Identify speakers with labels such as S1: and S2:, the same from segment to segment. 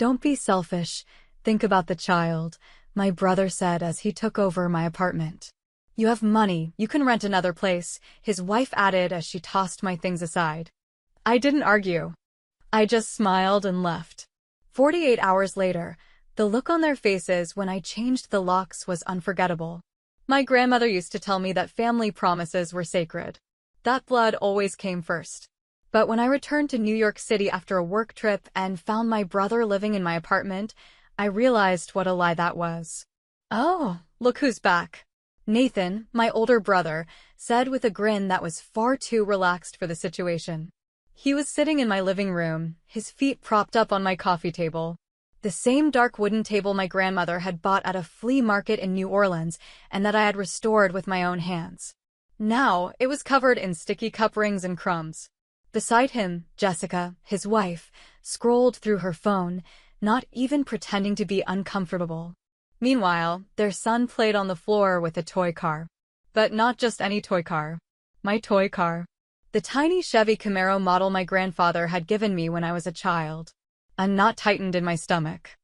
S1: Don't be selfish. Think about the child, my brother said as he took over my apartment. You have money, you can rent another place, his wife added as she tossed my things aside. I didn't argue. I just smiled and left. 48 hours later, the look on their faces when I changed the locks was unforgettable. My grandmother used to tell me that family promises were sacred. That blood always came first. But when I returned to New York City after a work trip and found my brother living in my apartment, I realized what a lie that was. Oh, look who's back. Nathan, my older brother, said with a grin that was far too relaxed for the situation. He was sitting in my living room, his feet propped up on my coffee table. The same dark wooden table my grandmother had bought at a flea market in New Orleans and that I had restored with my own hands. Now, it was covered in sticky cup rings and crumbs. Beside him, Jessica, his wife, scrolled through her phone, not even pretending to be uncomfortable. Meanwhile, their son played on the floor with a toy car. But not just any toy car. My toy car. The tiny Chevy Camaro model my grandfather had given me when I was a child. A knot tightened in my stomach.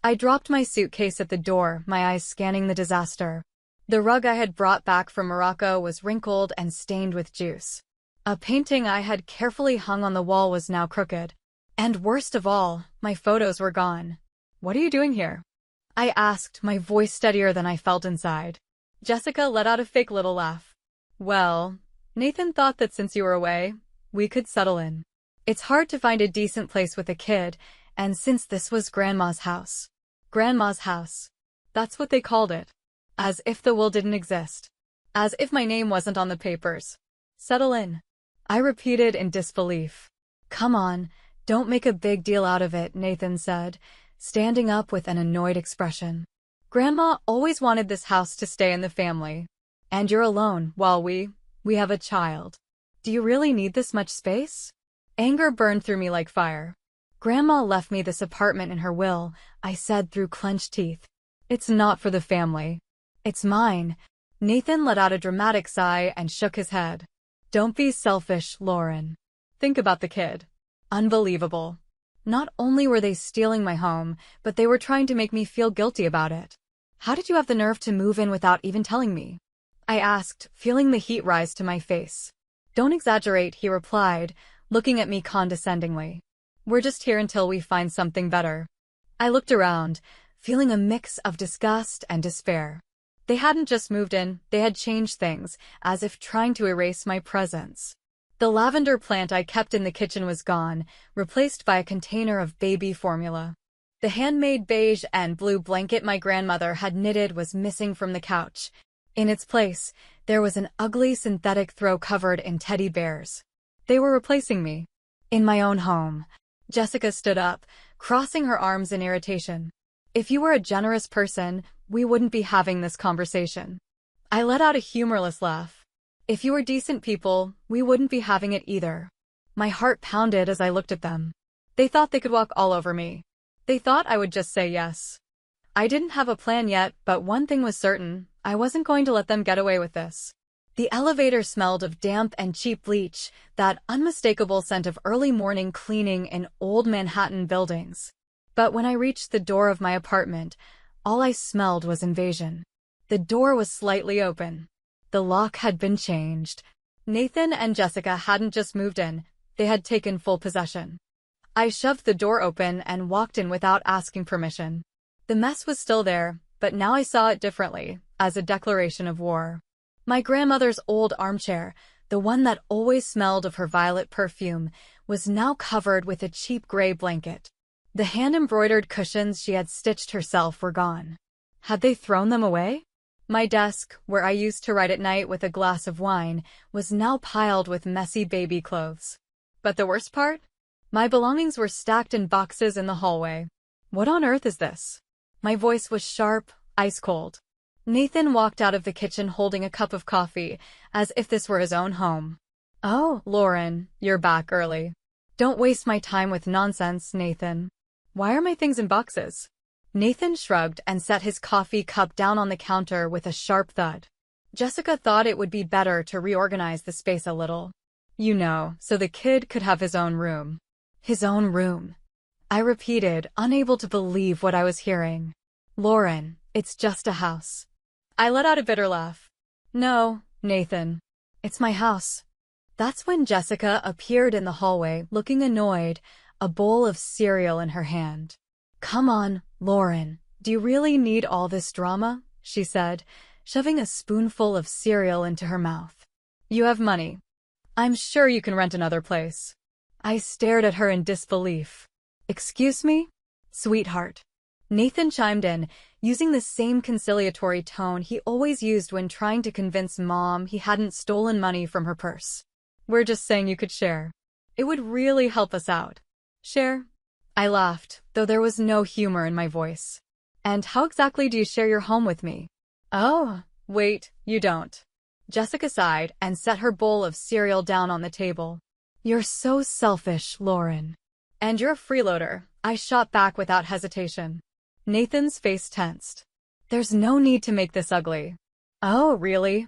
S1: I dropped my suitcase at the door, my eyes scanning the disaster. The rug I had brought back from Morocco was wrinkled and stained with juice. A painting I had carefully hung on the wall was now crooked. And worst of all, my photos were gone. What are you doing here? I asked, my voice steadier than I felt inside. Jessica let out a fake little laugh. Well, Nathan thought that since you were away, we could settle in. It's hard to find a decent place with a kid, and since this was Grandma's house. Grandma's house. That's what they called it. As if the will didn't exist. As if my name wasn't on the papers. Settle in. I repeated in disbelief. Come on, don't make a big deal out of it, Nathan said, standing up with an annoyed expression. Grandma always wanted this house to stay in the family. And you're alone while we have a child. Do you really need this much space? Anger burned through me like fire. Grandma left me this apartment in her will, I said through clenched teeth. It's not for the family. It's mine. Nathan let out a dramatic sigh and shook his head. Don't be selfish, Lauren. Think about the kid. Unbelievable. Not only were they stealing my home, but they were trying to make me feel guilty about it. How did you have the nerve to move in without even telling me? I asked, feeling the heat rise to my face. Don't exaggerate, he replied, looking at me condescendingly. We're just here until we find something better. I looked around, feeling a mix of disgust and despair. They hadn't just moved in, they had changed things, as if trying to erase my presence. The lavender plant I kept in the kitchen was gone, replaced by a container of baby formula. The handmade beige and blue blanket my grandmother had knitted was missing from the couch. In its place, there was an ugly synthetic throw covered in teddy bears. They were replacing me. In my own home. Jessica stood up, crossing her arms in irritation. If you were a generous person, we wouldn't be having this conversation. I let out a humorless laugh. If you were decent people, we wouldn't be having it either. My heart pounded as I looked at them. They thought they could walk all over me. They thought I would just say yes. I didn't have a plan yet, but one thing was certain, I wasn't going to let them get away with this. The elevator smelled of damp and cheap bleach, that unmistakable scent of early morning cleaning in old Manhattan buildings. But when I reached the door of my apartment, all I smelled was invasion. The door was slightly open. The lock had been changed. Nathan and Jessica hadn't just moved in, they had taken full possession. I shoved the door open and walked in without asking permission. The mess was still there, but now I saw it differently, as a declaration of war. My grandmother's old armchair, the one that always smelled of her violet perfume, was now covered with a cheap gray blanket. The hand-embroidered cushions she had stitched herself were gone. Had they thrown them away? My desk, where I used to write at night with a glass of wine, was now piled with messy baby clothes. But the worst part? My belongings were stacked in boxes in the hallway. What on earth is this? My voice was sharp, ice cold. Nathan walked out of the kitchen holding a cup of coffee, as if this were his own home. Oh, Lauren, you're back early. Don't waste my time with nonsense, Nathan. Why are my things in boxes? Nathan shrugged and set his coffee cup down on the counter with a sharp thud. Jessica thought it would be better to reorganize the space a little. You know, so the kid could have his own room. His own room. I repeated, unable to believe what I was hearing. Lauren, it's just a house. I let out a bitter laugh. No, Nathan. It's my house. That's when Jessica appeared in the hallway, looking annoyed, a bowl of cereal in her hand. Come on, Lauren. Do you really need all this drama? She said, shoving a spoonful of cereal into her mouth. You have money. I'm sure you can rent another place. I stared at her in disbelief. Excuse me? Sweetheart. Nathan chimed in, using the same conciliatory tone he always used when trying to convince Mom he hadn't stolen money from her purse. We're just saying you could share. It would really help us out. Share? I laughed, though there was no humor in my voice. And how exactly do you share your home with me? Oh, wait, you don't. Jessica sighed and set her bowl of cereal down on the table. You're so selfish, Lauren. And you're a freeloader, I shot back without hesitation. Nathan's face tensed. There's no need to make this ugly. Oh, really?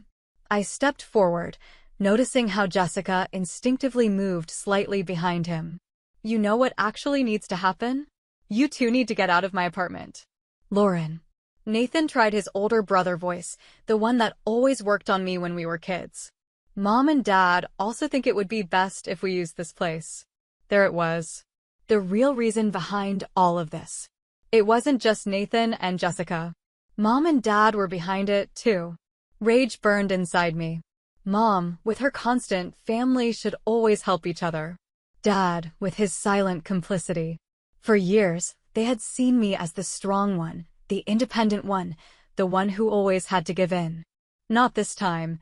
S1: I stepped forward, noticing how Jessica instinctively moved slightly behind him. You know what actually needs to happen? You two need to get out of my apartment. Lauren. Nathan tried his older brother voice, the one that always worked on me when we were kids. Mom and Dad also think it would be best if we used this place. There it was. The real reason behind all of this. It wasn't just Nathan and Jessica. Mom and Dad were behind it, too. Rage burned inside me. Mom, with her constant family should always help each other. Dad, with his silent complicity. For years, they had seen me as the strong one, the independent one, the one who always had to give in. Not this time.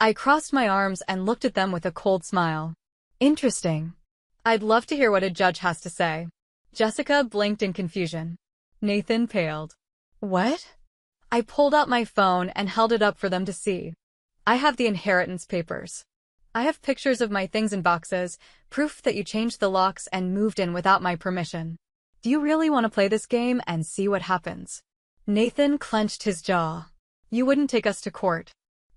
S1: I crossed my arms and looked at them with a cold smile. Interesting. I'd love to hear what a judge has to say. Jessica blinked in confusion. Nathan paled. What? I pulled out my phone and held it up for them to see. I have the inheritance papers. I have pictures of my things in boxes, proof that you changed the locks and moved in without my permission. Do you really want to play this game and see what happens? Nathan clenched his jaw. You wouldn't take us to court.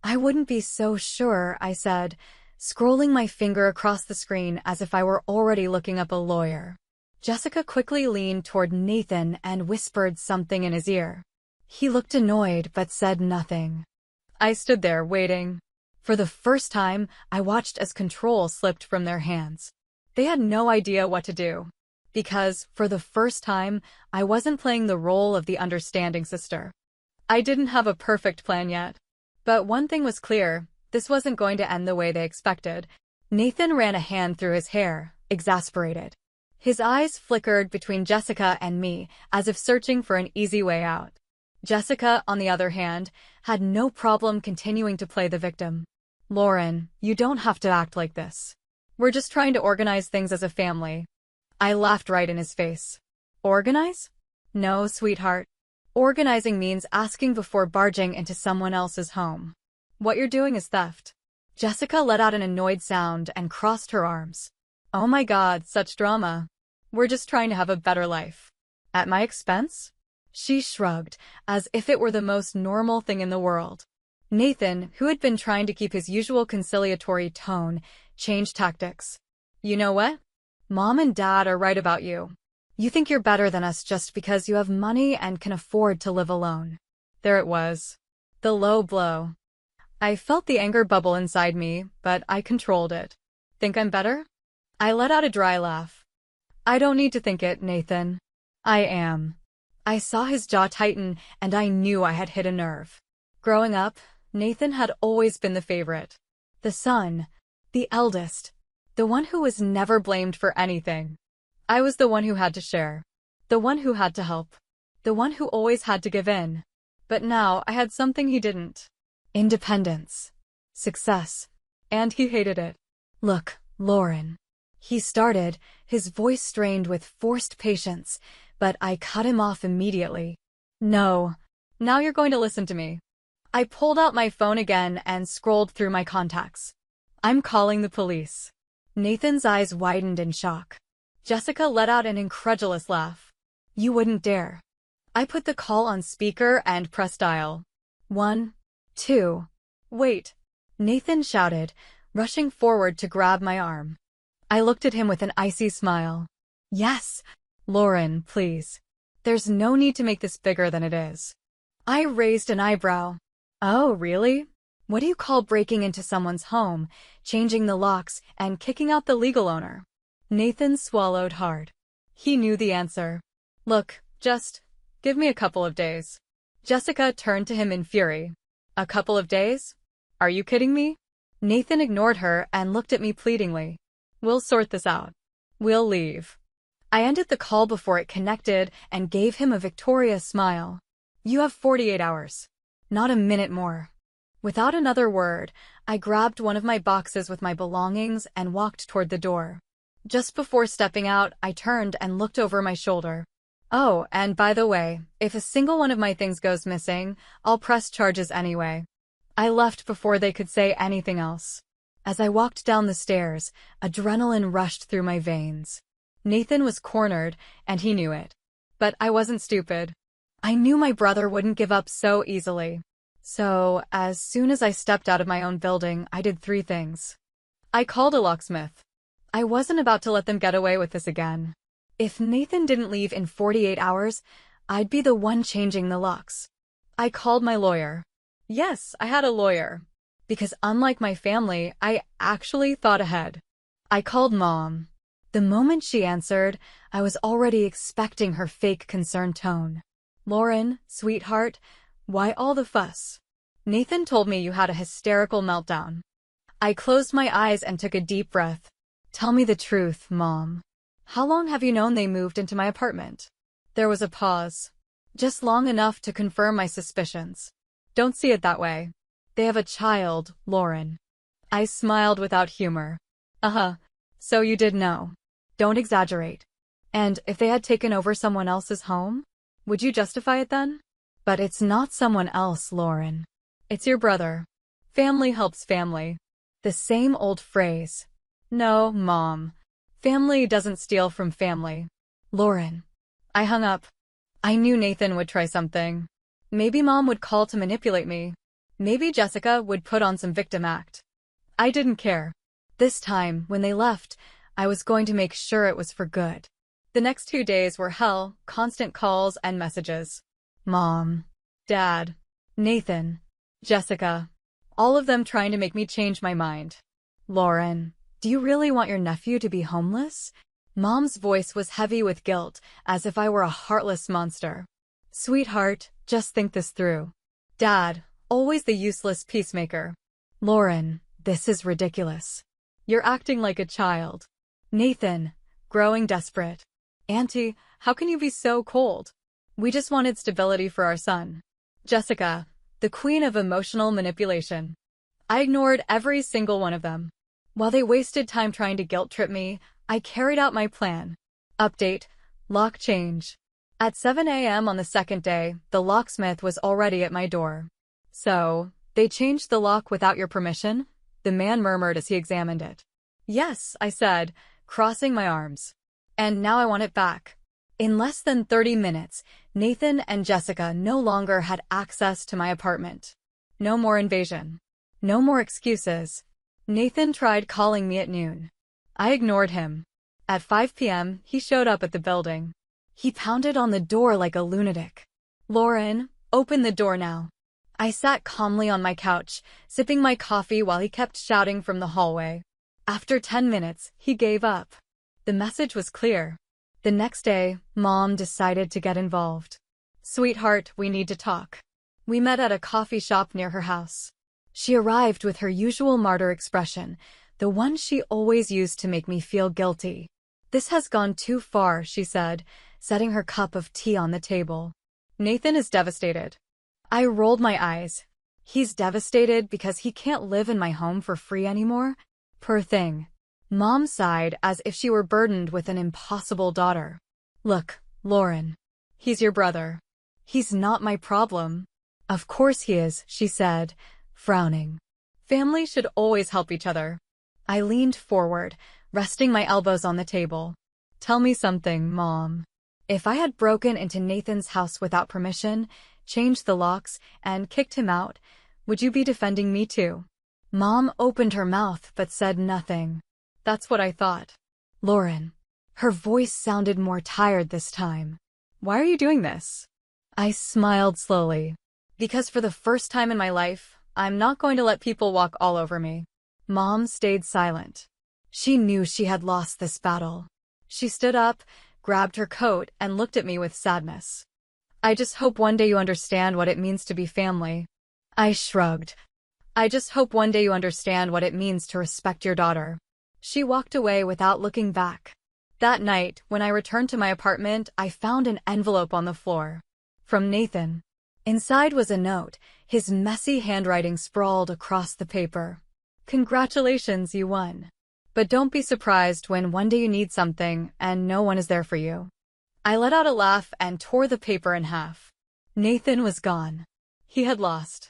S1: I wouldn't be so sure, I said, scrolling my finger across the screen as if I were already looking up a lawyer. Jessica quickly leaned toward Nathan and whispered something in his ear. He looked annoyed but said nothing. I stood there waiting. For the first time, I watched as control slipped from their hands. They had no idea what to do. Because, for the first time, I wasn't playing the role of the understanding sister. I didn't have a perfect plan yet. But one thing was clear, this wasn't going to end the way they expected. Nathan ran a hand through his hair, exasperated. His eyes flickered between Jessica and me, as if searching for an easy way out. Jessica, on the other hand, had no problem continuing to play the victim. Lauren, you don't have to act like this. We're just trying to organize things as a family. I laughed right in his face. Organize? No, sweetheart. Organizing means asking before barging into someone else's home. What you're doing is theft. Jessica let out an annoyed sound and crossed her arms. Oh my God, such drama. We're just trying to have a better life. At my expense? She shrugged, as if it were the most normal thing in the world. Nathan, who had been trying to keep his usual conciliatory tone, changed tactics. You know what? Mom and Dad are right about you. You think you're better than us just because you have money and can afford to live alone. There it was. The low blow. I felt the anger bubble inside me, but I controlled it. Think I'm better? I let out a dry laugh. I don't need to think it, Nathan. I am. I saw his jaw tighten, and I knew I had hit a nerve. Growing up, Nathan had always been the favorite. The son. The eldest. The one who was never blamed for anything. I was the one who had to share. The one who had to help. The one who always had to give in. But now I had something he didn't. Independence. Success. And he hated it. Look, Lauren. He started, his voice strained with forced patience, but I cut him off immediately. No. Now you're going to listen to me. I pulled out my phone again and scrolled through my contacts. I'm calling the police. Nathan's eyes widened in shock. Jessica let out an incredulous laugh. You wouldn't dare. I put the call on speaker and pressed dial. 1, 2. Wait. Nathan shouted, rushing forward to grab my arm. I looked at him with an icy smile. Yes. Lauren, please. There's no need to make this bigger than it is. I raised an eyebrow. Oh, really? What do you call breaking into someone's home, changing the locks, and kicking out the legal owner? Nathan swallowed hard. He knew the answer. Look, just give me a couple of days. Jessica turned to him in fury. A couple of days? Are you kidding me? Nathan ignored her and looked at me pleadingly. We'll sort this out. We'll leave. I ended the call before it connected and gave him a victorious smile. You have 48 hours. Not a minute more. Without another word, I grabbed one of my boxes with my belongings and walked toward the door. Just before stepping out, I turned and looked over my shoulder. Oh, and by the way, if a single one of my things goes missing, I'll press charges anyway. I left before they could say anything else. As I walked down the stairs, adrenaline rushed through my veins. Nathan was cornered, and he knew it. But I wasn't stupid. I knew my brother wouldn't give up so easily. So, as soon as I stepped out of my own building, I did 3 things. I called a locksmith. I wasn't about to let them get away with this again. If Nathan didn't leave in 48 hours, I'd be the one changing the locks. I called my lawyer. Yes, I had a lawyer. Because unlike my family, I actually thought ahead. I called Mom. The moment she answered, I was already expecting her fake concerned tone. Lauren, sweetheart, why all the fuss? Nathan told me you had a hysterical meltdown. I closed my eyes and took a deep breath. Tell me the truth, Mom. How long have you known they moved into my apartment? There was a pause. Just long enough to confirm my suspicions. Don't see it that way. They have a child, Lauren. I smiled without humor. So you did know. Don't exaggerate. And if they had taken over someone else's home? Would you justify it then? But it's not someone else, Lauren. It's your brother. Family helps family. The same old phrase. No, Mom. Family doesn't steal from family. Lauren. I hung up. I knew Nathan would try something. Maybe Mom would call to manipulate me. Maybe Jessica would put on some victim act. I didn't care. This time, when they left, I was going to make sure it was for good. The next 2 days were hell, constant calls and messages. Mom, Dad, Nathan, Jessica, all of them trying to make me change my mind. Lauren, do you really want your nephew to be homeless? Mom's voice was heavy with guilt, as if I were a heartless monster. Sweetheart, just think this through. Dad, always the useless peacemaker. Lauren, this is ridiculous. You're acting like a child. Nathan, growing desperate. Auntie, how can you be so cold? We just wanted stability for our son. Jessica, the queen of emotional manipulation. I ignored every single one of them. While they wasted time trying to guilt-trip me, I carried out my plan. Update, lock change. At 7 a.m. on the second day, the locksmith was already at my door. So, they changed the lock without your permission? The man murmured as he examined it. Yes, I said, crossing my arms. And now I want it back. In less than 30 minutes, Nathan and Jessica no longer had access to my apartment. No more invasion. No more excuses. Nathan tried calling me at noon. I ignored him. At 5 p.m., he showed up at the building. He pounded on the door like a lunatic. Lauren, open the door now. I sat calmly on my couch, sipping my coffee while he kept shouting from the hallway. After 10 minutes, he gave up. The message was clear. The next day, Mom decided to get involved. Sweetheart, we need to talk. We met at a coffee shop near her house. She arrived with her usual martyr expression, the one she always used to make me feel guilty. This has gone too far, she said, setting her cup of tea on the table. Nathan is devastated. I rolled my eyes. He's devastated because he can't live in my home for free anymore? Poor thing. Mom sighed as if she were burdened with an impossible daughter. Look, Lauren. He's your brother. He's not my problem. Of course he is, she said, frowning. Family should always help each other. I leaned forward, resting my elbows on the table. Tell me something, Mom. If I had broken into Nathan's house without permission, changed the locks, and kicked him out, would you be defending me too? Mom opened her mouth but said nothing. That's what I thought. Lauren, Her voice sounded more tired this time. Why are you doing this? I smiled slowly. Because for the first time in my life, I'm not going to let people walk all over me. Mom stayed silent. She knew she had lost this battle. She stood up, grabbed her coat, and looked at me with sadness. I just hope one day you understand what it means to be family. I shrugged. I just hope one day you understand what it means to respect your daughter. She walked away without looking back. That night, when I returned to my apartment, I found an envelope on the floor. From Nathan. Inside was a note, his messy handwriting sprawled across the paper. Congratulations, you won. But don't be surprised when one day you need something and no one is there for you. I let out a laugh and tore the paper in half. Nathan was gone. He had lost.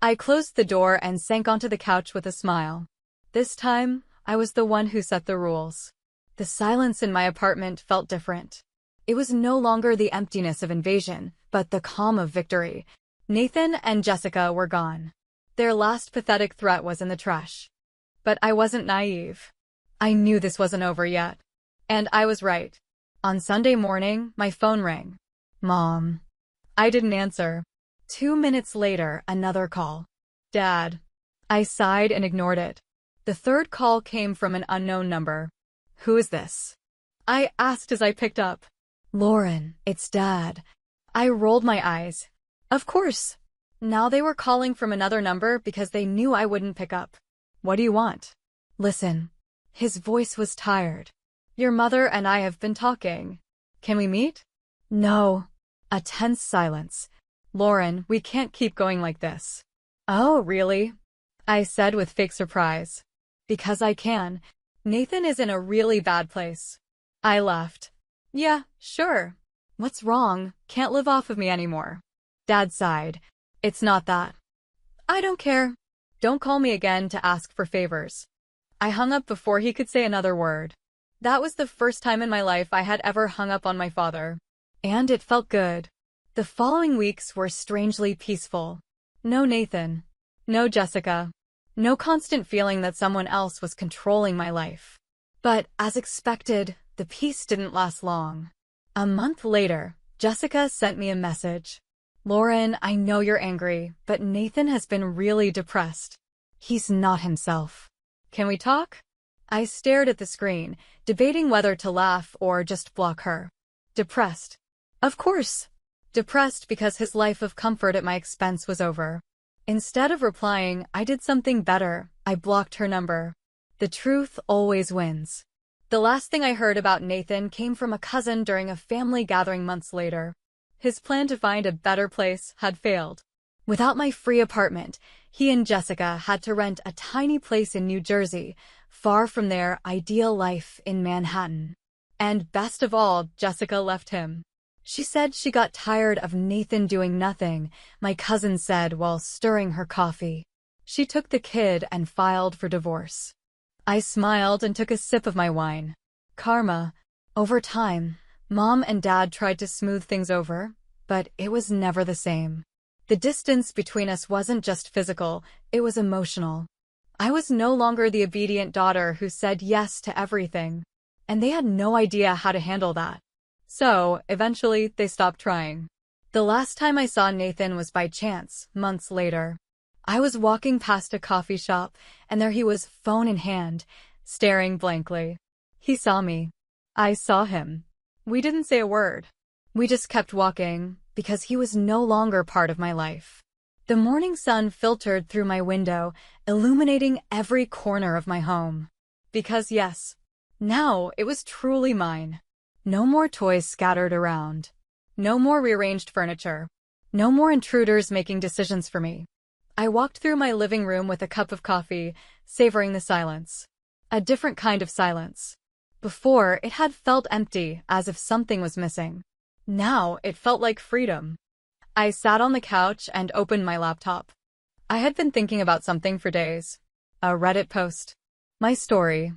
S1: I closed the door and sank onto the couch with a smile. This time, I was the one who set the rules. The silence in my apartment felt different. It was no longer the emptiness of invasion, but the calm of victory. Nathan and Jessica were gone. Their last pathetic threat was in the trash. But I wasn't naive. I knew this wasn't over yet. And I was right. On Sunday morning, my phone rang. Mom. I didn't answer. 2 minutes later, another call. Dad. I sighed and ignored it. The third call came from an unknown number. Who is this? I asked as I picked up. Lauren, it's Dad. I rolled my eyes. Of course. Now they were calling from another number because they knew I wouldn't pick up. What do you want? Listen. His voice was tired. Your mother and I have been talking. Can we meet? No. A tense silence. Lauren, we can't keep going like this. Oh, really? I said with fake surprise. Because I can. Nathan is in a really bad place. I laughed. Yeah, sure. What's wrong? Can't live off of me anymore. Dad sighed. It's not that. I don't care. Don't call me again to ask for favors. I hung up before he could say another word. That was the first time in my life I had ever hung up on my father. And it felt good. The following weeks were strangely peaceful. No Nathan. No Jessica. No constant feeling that someone else was controlling my life. But, as expected, the peace didn't last long. A month later, Jessica sent me a message. Lauren, I know you're angry, but Nathan has been really depressed. He's not himself. Can we talk? I stared at the screen, debating whether to laugh or just block her. Depressed. Of course. Depressed because his life of comfort at my expense was over. Instead of replying, I did something better. I blocked her number. The truth always wins. The last thing I heard about Nathan came from a cousin during a family gathering months later. His plan to find a better place had failed. Without my free apartment, he and Jessica had to rent a tiny place in New Jersey, far from their ideal life in Manhattan. And best of all, Jessica left him. She said she got tired of Nathan doing nothing, my cousin said while stirring her coffee. She took the kid and filed for divorce. I smiled and took a sip of my wine. Karma. Over time, Mom and Dad tried to smooth things over, but it was never the same. The distance between us wasn't just physical, it was emotional. I was no longer the obedient daughter who said yes to everything, and they had no idea how to handle that. So, eventually, they stopped trying. The last time I saw Nathan was by chance, months later. I was walking past a coffee shop, and there he was, phone in hand, staring blankly. He saw me. I saw him. We didn't say a word. We just kept walking, because he was no longer part of my life. The morning sun filtered through my window, illuminating every corner of my home. Because yes, now it was truly mine. No more toys scattered around. No more rearranged furniture. No more intruders making decisions for me. I walked through my living room with a cup of coffee, savoring the silence. A different kind of silence. Before, it had felt empty, as if something was missing. Now, it felt like freedom. I sat on the couch and opened my laptop. I had been thinking about something for days. A Reddit post. My story.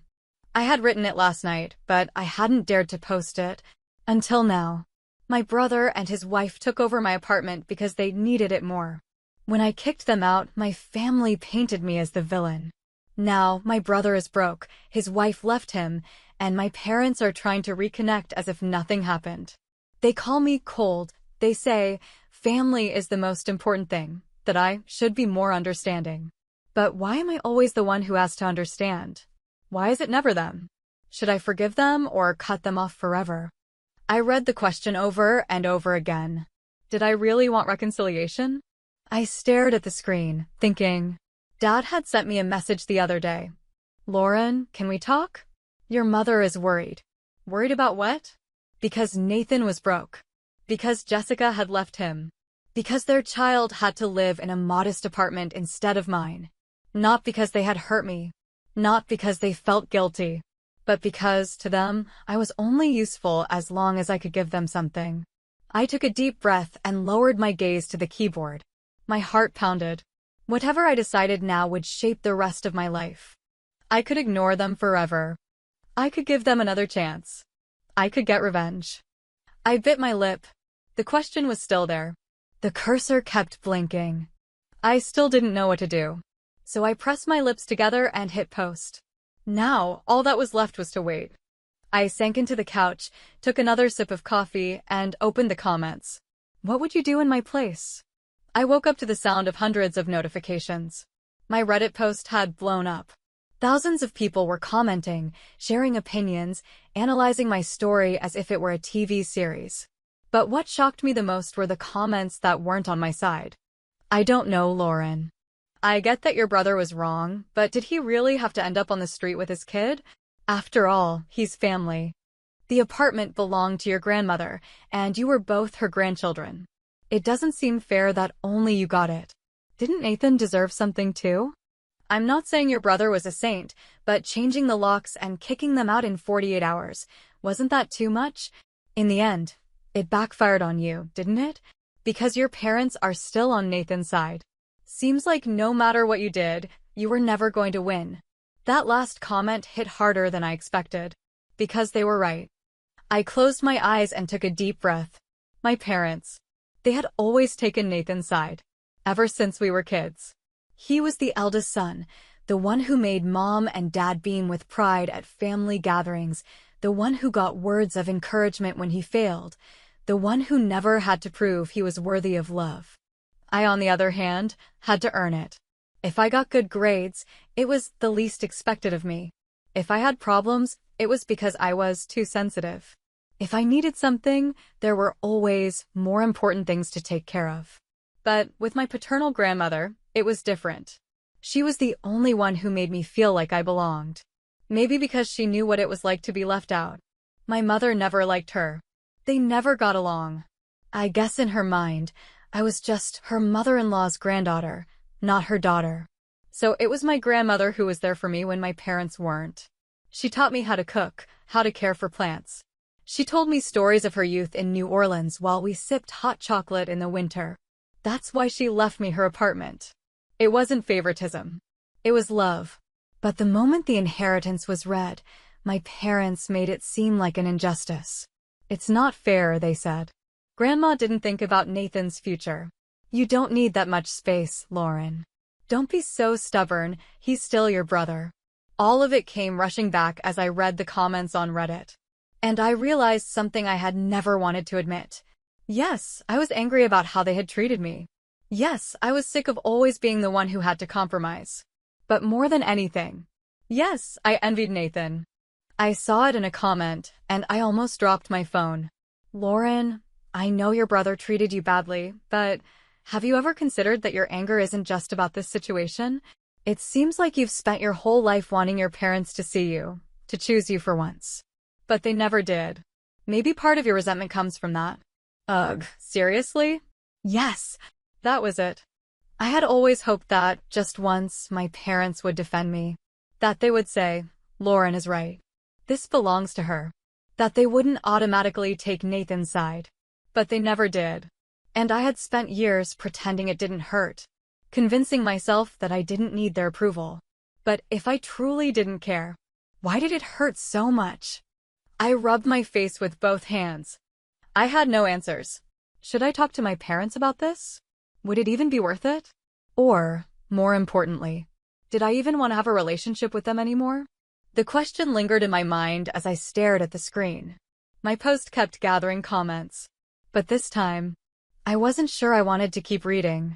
S1: I had written it last night, but I hadn't dared to post it. Until now. My brother and his wife took over my apartment because they needed it more. When I kicked them out, my family painted me as the villain. Now, my brother is broke, his wife left him, and my parents are trying to reconnect as if nothing happened. They call me cold. They say family is the most important thing, that I should be more understanding. But why am I always the one who has to understand? Why is it never them? Should I forgive them or cut them off forever? I read the question over and over again. Did I really want reconciliation? I stared at the screen, thinking, Dad had sent me a message the other day. Lauren, can we talk? Your mother is worried. Worried about what? Because Nathan was broke. Because Jessica had left him. Because their child had to live in a modest apartment instead of mine. Not because they had hurt me. Not because they felt guilty. But because, to them, I was only useful as long as I could give them something. I took a deep breath and lowered my gaze to the keyboard. My heart pounded. Whatever I decided now would shape the rest of my life. I could ignore them forever. I could give them another chance. I could get revenge. I bit my lip. The question was still there. The cursor kept blinking. I still didn't know what to do. So I pressed my lips together and hit post. Now, all that was left was to wait. I sank into the couch, took another sip of coffee, and opened the comments. What would you do in my place? I woke up to the sound of hundreds of notifications. My Reddit post had blown up. Thousands of people were commenting, sharing opinions, analyzing my story as if it were a TV series. But what shocked me the most were the comments that weren't on my side. I don't know, Lauren. I get that your brother was wrong, but did he really have to end up on the street with his kid? After all, he's family. The apartment belonged to your grandmother, and you were both her grandchildren. It doesn't seem fair that only you got it. Didn't Nathan deserve something too? I'm not saying your brother was a saint, but changing the locks and kicking them out in 48 hours, wasn't that too much? In the end, it backfired on you, didn't it? Because your parents are still on Nathan's side. Seems like no matter what you did, you were never going to win. That last comment hit harder than I expected. Because they were right. I closed my eyes and took a deep breath. My parents. They had always taken Nathan's side. Ever since we were kids. He was the eldest son, the one who made Mom and Dad beam with pride at family gatherings, the one who got words of encouragement when he failed, the one who never had to prove he was worthy of love. I, on the other hand, had to earn it. If I got good grades, it was the least expected of me. If I had problems, it was because I was too sensitive. If I needed something, there were always more important things to take care of. But with my paternal grandmother, it was different. She was the only one who made me feel like I belonged. Maybe because she knew what it was like to be left out. My mother never liked her. They never got along. I guess in her mind, I was just her mother-in-law's granddaughter, not her daughter. So it was my grandmother who was there for me when my parents weren't. She taught me how to cook, how to care for plants. She told me stories of her youth in New Orleans while we sipped hot chocolate in the winter. That's why she left me her apartment. It wasn't favoritism. It was love. But the moment the inheritance was read, my parents made it seem like an injustice. It's not fair, they said. Grandma didn't think about Nathan's future. You don't need that much space, Lauren. Don't be so stubborn, he's still your brother. All of it came rushing back as I read the comments on Reddit. And I realized something I had never wanted to admit. Yes, I was angry about how they had treated me. Yes, I was sick of always being the one who had to compromise. But more than anything, yes, I envied Nathan. I saw it in a comment, and I almost dropped my phone. Lauren, I know your brother treated you badly, but have you ever considered that your anger isn't just about this situation? It seems like you've spent your whole life wanting your parents to see you, to choose you for once. But they never did. Maybe part of your resentment comes from that. Ugh, seriously? Yes, that was it. I had always hoped that, just once, my parents would defend me. That they would say, Lauren is right. This belongs to her. That they wouldn't automatically take Nathan's side. But they never did. And I had spent years pretending it didn't hurt. Convincing myself that I didn't need their approval. But if I truly didn't care, why did it hurt so much? I rubbed my face with both hands. I had no answers. Should I talk to my parents about this? Would it even be worth it? Or, more importantly, did I even want to have a relationship with them anymore? The question lingered in my mind as I stared at the screen. My post kept gathering comments. But this time, I wasn't sure I wanted to keep reading.